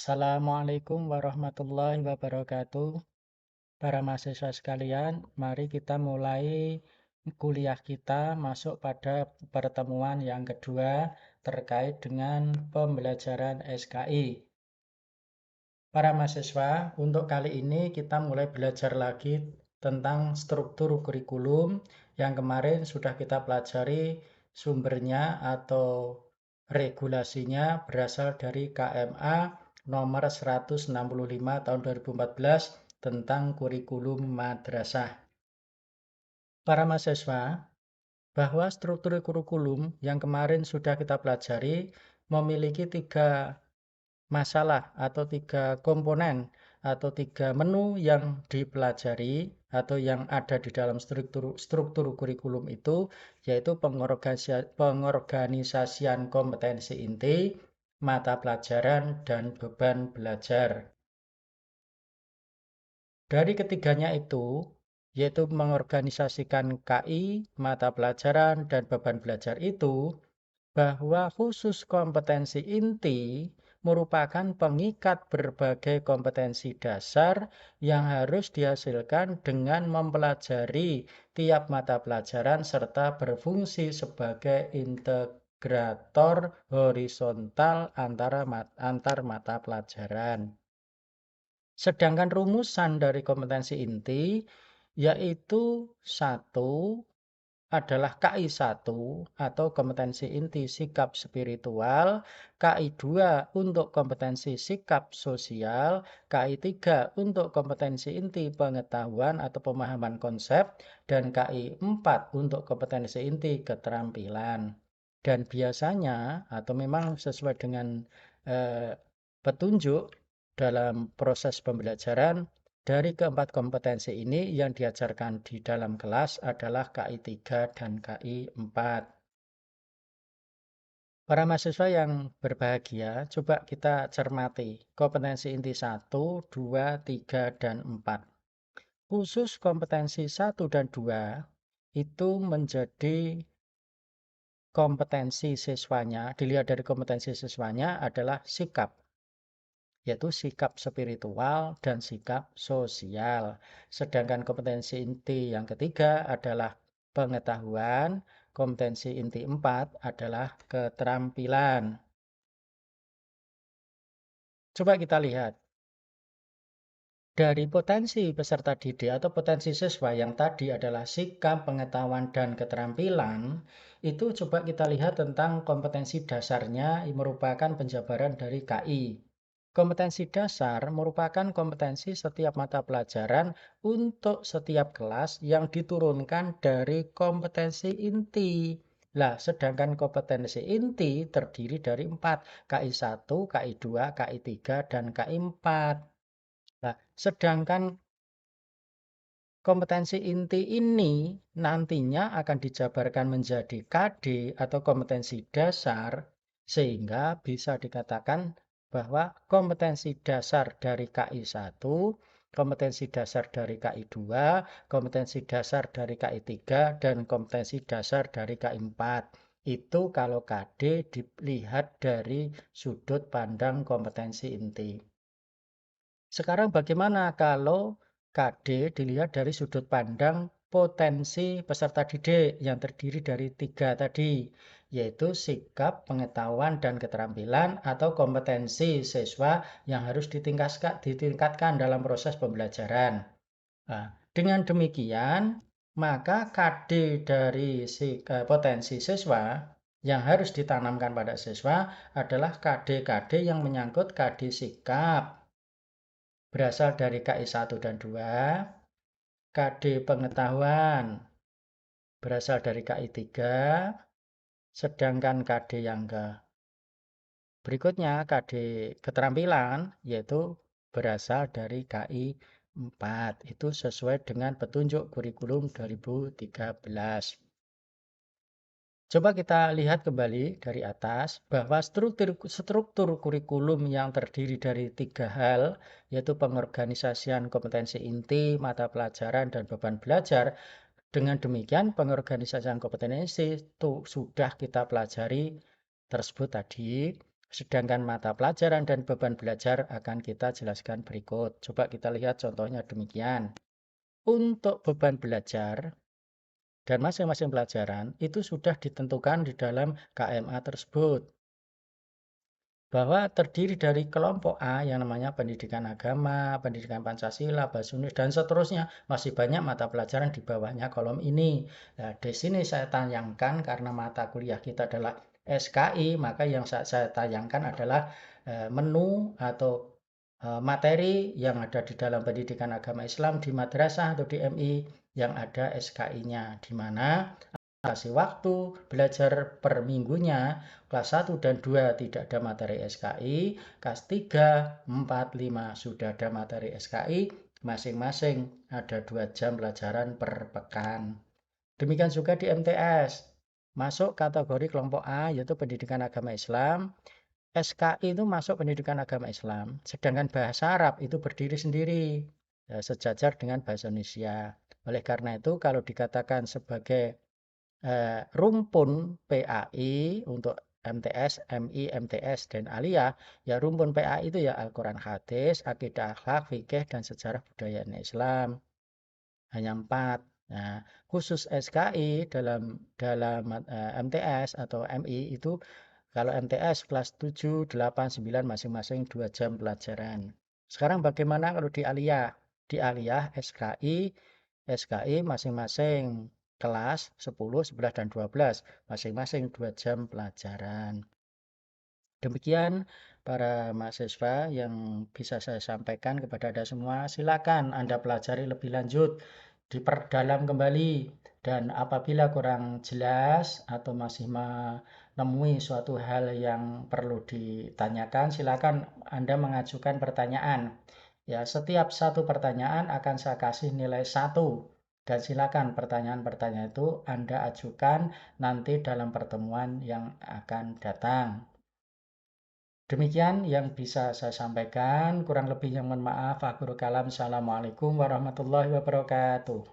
Assalamualaikum warahmatullahi wabarakatuh. Para mahasiswa sekalian, mari kita mulai kuliah kita masuk pada pertemuan yang kedua terkait dengan pembelajaran SKI. Para mahasiswa, untuk kali ini kita mulai belajar lagi tentang struktur kurikulum yang kemarin sudah kita pelajari sumbernya atau regulasinya berasal dari KMA nomor 165 tahun 2014 tentang kurikulum madrasah. Para mahasiswa, bahwa struktur kurikulum yang kemarin sudah kita pelajari memiliki tiga masalah atau tiga komponen atau tiga menu yang dipelajari atau yang ada di dalam struktur kurikulum itu, yaitu pengorganisasian kompetensi inti, mata pelajaran, dan beban belajar. Dari ketiganya itu, yaitu mengorganisasikan KI, mata pelajaran, dan beban belajar itu, bahwa khusus kompetensi inti merupakan pengikat berbagai kompetensi dasar yang harus dihasilkan dengan mempelajari tiap mata pelajaran serta berfungsi sebagai integrator horizontal antar mata pelajaran. Sedangkan rumusan dari kompetensi inti yaitu satu adalah KI1 atau kompetensi inti sikap spiritual, KI2 untuk kompetensi sikap sosial, KI3 untuk kompetensi inti pengetahuan atau pemahaman konsep, dan KI4 untuk kompetensi inti keterampilan. Dan biasanya atau memang sesuai dengan petunjuk dalam proses pembelajaran, dari keempat kompetensi ini yang diajarkan di dalam kelas adalah KI3 dan KI4. Para mahasiswa yang berbahagia, coba kita cermati kompetensi inti 1, 2, 3, dan 4. Khusus kompetensi 1 dan 2 itu menjadi kompetensi siswanya, dilihat dari kompetensi siswanya adalah sikap, yaitu sikap spiritual dan sikap sosial. Sedangkan kompetensi inti yang ketiga adalah pengetahuan, kompetensi inti 4 adalah keterampilan. Coba kita lihat. Dari potensi peserta didik atau potensi siswa yang tadi adalah sikap, pengetahuan, dan keterampilan, itu coba kita lihat tentang kompetensi dasarnya yang merupakan penjabaran dari KI. Kompetensi dasar merupakan kompetensi setiap mata pelajaran untuk setiap kelas yang diturunkan dari kompetensi inti. Lah, sedangkan kompetensi inti terdiri dari 4, KI1, KI2, KI3, dan KI4. Nah, sedangkan kompetensi inti ini nantinya akan dijabarkan menjadi KD atau kompetensi dasar, sehingga bisa dikatakan bahwa kompetensi dasar dari KI1, kompetensi dasar dari KI2, kompetensi dasar dari KI3, dan kompetensi dasar dari KI4. Itu kalau KD dilihat dari sudut pandang kompetensi inti. Sekarang bagaimana kalau KD dilihat dari sudut pandang potensi peserta didik yang terdiri dari 3 tadi, yaitu sikap, pengetahuan, dan keterampilan atau kompetensi siswa yang harus ditingkatkan dalam proses pembelajaran. Nah, dengan demikian, maka KD dari potensi siswa yang harus ditanamkan pada siswa adalah KD-KD yang menyangkut KD sikap, berasal dari KI1 dan 2, KD pengetahuan berasal dari KI3, sedangkan KD yang berikutnya KD keterampilan yaitu berasal dari KI4. Itu sesuai dengan petunjuk kurikulum 2013. Coba kita lihat kembali dari atas bahwa struktur kurikulum yang terdiri dari 3 hal, yaitu pengorganisasian kompetensi inti, mata pelajaran, dan beban belajar. Dengan demikian, pengorganisasian kompetensi itu sudah kita pelajari tersebut tadi. Sedangkan mata pelajaran dan beban belajar akan kita jelaskan berikut. Coba kita lihat contohnya demikian. Untuk beban belajar dan masing-masing pelajaran itu sudah ditentukan di dalam KMA tersebut. Bahwa terdiri dari kelompok A yang namanya pendidikan agama, pendidikan Pancasila, bahasa Indonesia, dan seterusnya. Masih banyak mata pelajaran di bawahnya kolom ini. Nah, di sini saya tayangkan karena mata kuliah kita adalah SKI, maka yang saya tayangkan adalah menu atau materi yang ada di dalam pendidikan agama Islam di madrasah atau di MI yang ada SKI-nya, di mana kasih waktu belajar per minggunya. Kelas 1 dan 2 tidak ada materi SKI, kelas 3, 4, 5 sudah ada materi SKI, masing-masing ada 2 jam pelajaran per pekan. Demikian juga di MTS, masuk kategori kelompok A yaitu pendidikan agama Islam. SKI itu masuk pendidikan agama Islam, sedangkan bahasa Arab itu berdiri sendiri, ya, sejajar dengan bahasa Indonesia. Oleh karena itu, kalau dikatakan sebagai rumpun PAI untuk MTS, MI, MTS, dan Aliyah, ya rumpun PAI itu ya Al-Quran Hadis, Akidah Akhlak, Fikih, dan Sejarah Budaya Islam. Hanya 4. Nah, khusus SKI dalam MTS atau MI itu kalau MTS kelas 7, 8, 9 masing-masing 2 jam pelajaran. Sekarang bagaimana kalau di Aliyah? Di Aliyah SKI masing-masing kelas 10, 11, dan 12 masing-masing 2 jam pelajaran. Demikian para mahasiswa yang bisa saya sampaikan kepada Anda semua. Silakan Anda pelajari lebih lanjut, diperdalam kembali. Dan apabila kurang jelas atau masih menemui suatu hal yang perlu ditanyakan, silakan Anda mengajukan pertanyaan. Ya, setiap satu pertanyaan akan saya kasih nilai 1. Dan silakan pertanyaan-pertanyaan itu Anda ajukan nanti dalam pertemuan yang akan datang. Demikian yang bisa saya sampaikan. Kurang lebihnya mohon maaf. Akhirul kalam. Assalamualaikum warahmatullahi wabarakatuh.